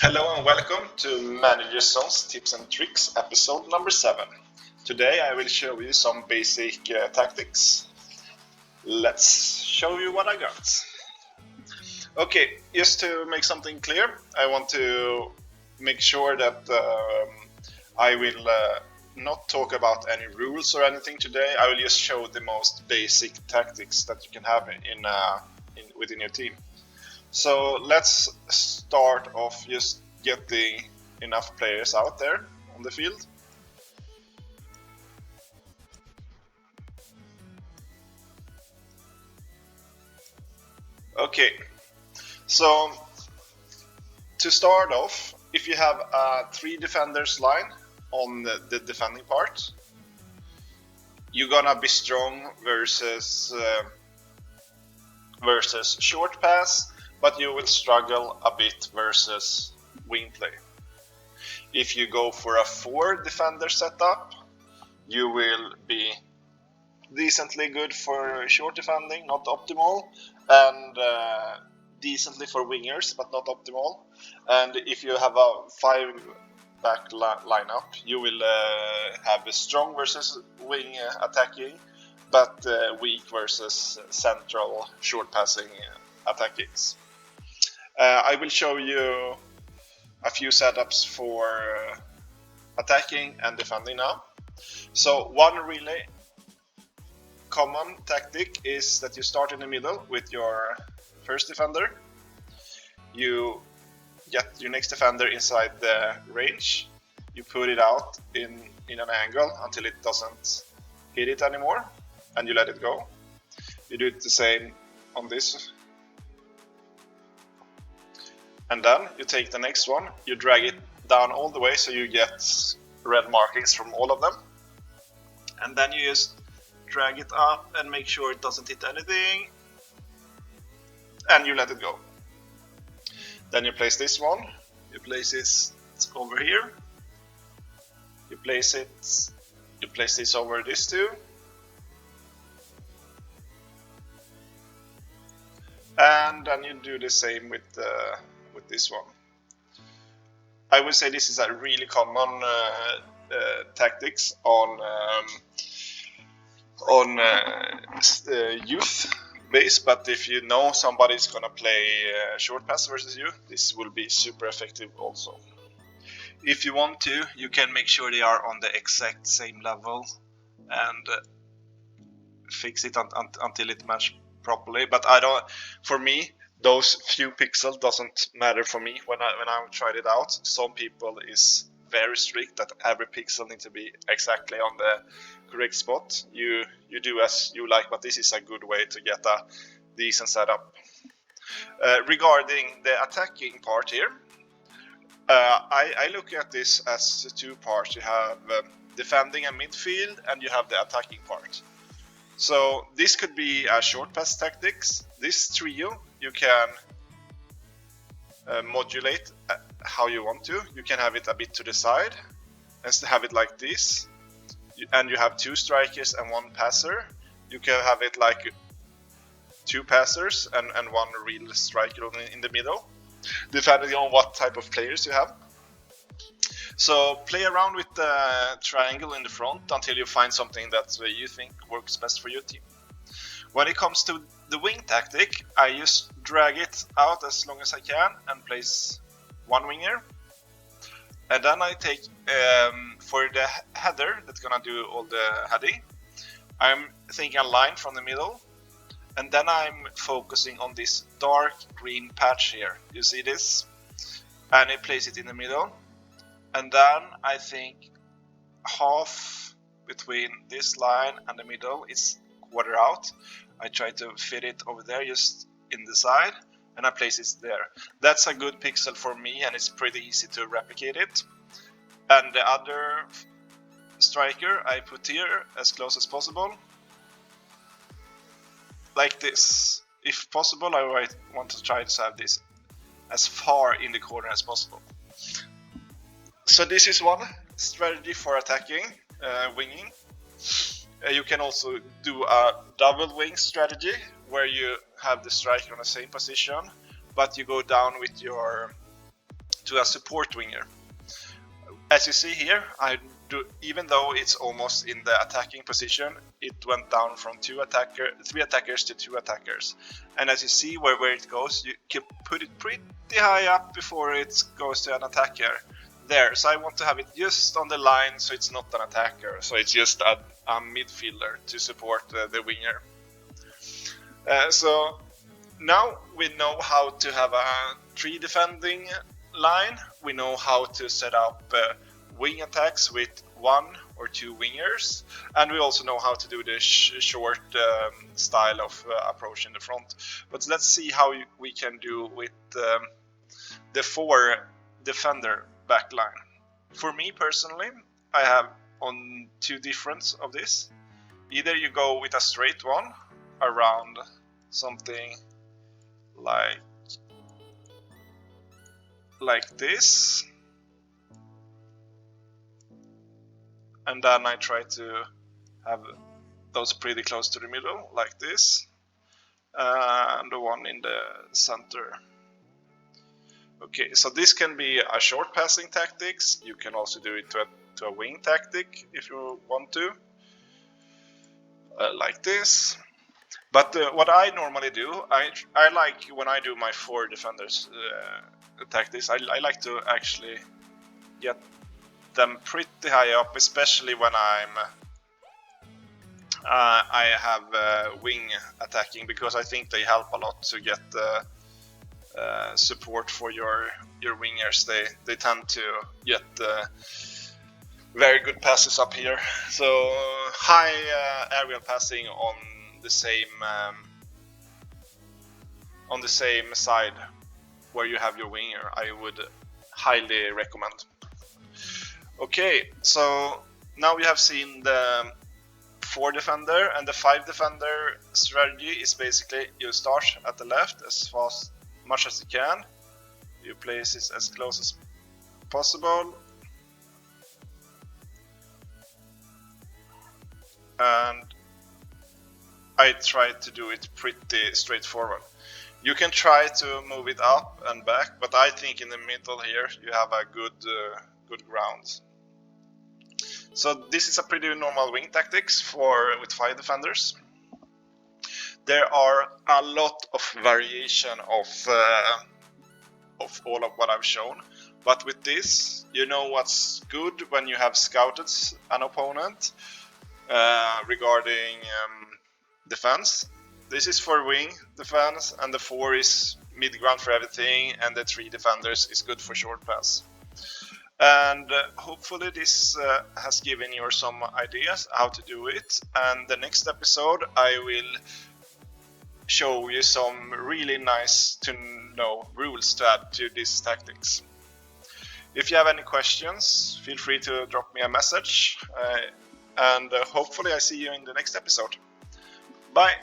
Hello and welcome to Managerzone's Tips and Tricks episode number 7. Today I will show you some basic tactics. Let's show you what I got. Okay, just to make something clear, I want to make sure that I will not talk about any rules or anything today. I will just show the most basic tactics that you can have within your team. So let's start off just getting enough players out there on the field. Okay, so to start off, if you have a 3 defenders line on the defending part, you're gonna be strong versus Shortpass, but you will struggle a bit versus wing play. If you go for a 4 defender setup, you will be decently good for short defending, not optimal, and decently for wingers, but not optimal. And if you have a 5 back lineup, you will have a strong versus wing attacking, but weak versus central short passing attackings. I will show you a few setups for attacking and defending now. So one really common tactic is that you start in the middle with your first defender. You get your next defender inside the range. You put it out in an angle until it doesn't hit it anymore, and you let it go. You do it the same on this. And then you take the next one, you drag it down all the way so you get red markings from all of them. And then you just drag it up and make sure it doesn't hit anything. And you let it go. Then you place this one, you place it over here. You place this over this two. And then you do the same with this one. I would say this is a really common tactics on youth base, but if you know somebody's gonna play short pass versus you, this will be super effective also. If you want to, you can make sure they are on the exact same level and fix it until it matches properly. But for me, those few pixels doesn't matter for me when I tried it out. Some people is very strict that every pixel needs to be exactly on the correct spot. You do as you like, but this is a good way to get a decent setup. Regarding the attacking part here, I look at this as 2 parts. You have defending and midfield, and you have the attacking part. So this could be a short pass tactics. This trio you can modulate how you want to. You can have it a bit to the side and have it like this. And you have 2 strikers and 1 passer. You can have it like 2 passers and 1 real striker in the middle, depending on what type of players you have. So play around with the triangle in the front until you find something that you think works best for your team. When it comes to the wing tactic, I just drag it out as long as I can and place 1 winger. And then I take, for the header that's gonna do all the heading, I'm thinking a line from the middle. And then I'm focusing on this dark green patch here. You see this? And I place it in the middle. And then I think half between this line and the middle is quarter out. I try to fit it over there just in the side, and I place it there. That's a good pixel for me, and it's pretty easy to replicate it. And the other striker I put here as close as possible, like this. If possible, I want to try to have this as far in the corner as possible. So this is one strategy for attacking, winging. You can also do a double wing strategy where you have the striker on the same position, but you go down with your to a support winger. As you see here, even though it's almost in the attacking position, it went down from 3 attackers to 2 attackers. And as you see where it goes, you can put it pretty high up before it goes to an attacker. There, so I want to have it just on the line, so it's not an attacker, so it's just a midfielder to support the winger. So now we know how to have a 3 defending line. We know how to set up wing attacks with 1 or 2 wingers, and we also know how to do the short style of approach in the front. But let's see how we can do with the 4 defender backline. For me personally, I have on 2 different of this. Either you go with a straight one around something like this, and then I try to have those pretty close to the middle like this, and the one in the center. Okay, so this can be a short passing tactics. You can also do it to a wing tactic if you want to, like this. But what I normally do, I like when I do my 4 defenders tactics, I like to actually get them pretty high up, especially when I have wing attacking, because I think they help a lot to get support for your wingers. They tend to get very good passes up here. So high aerial passing on the same side where you have your winger, I would highly recommend. Okay, so now we have seen the 4 defender, and the 5 defender strategy is basically you start at the left as much as you can. You place it as close as possible, and I try to do it pretty straightforward. You can try to move it up and back, but I think in the middle here you have a good ground. So this is a pretty normal wing tactics with 5 defenders. There are a lot of variation of all of what I've shown, but with this, you know what's good when you have scouted an opponent regarding defense. This is for wing defense, and the 4 is mid ground for everything, and the 3 defenders is good for short pass. And hopefully this has given you some ideas how to do it, and the next episode I will show you some really nice to know rules to add to these tactics. If you have any questions, feel free to drop me a message, and hopefully I see you in the next episode. Bye!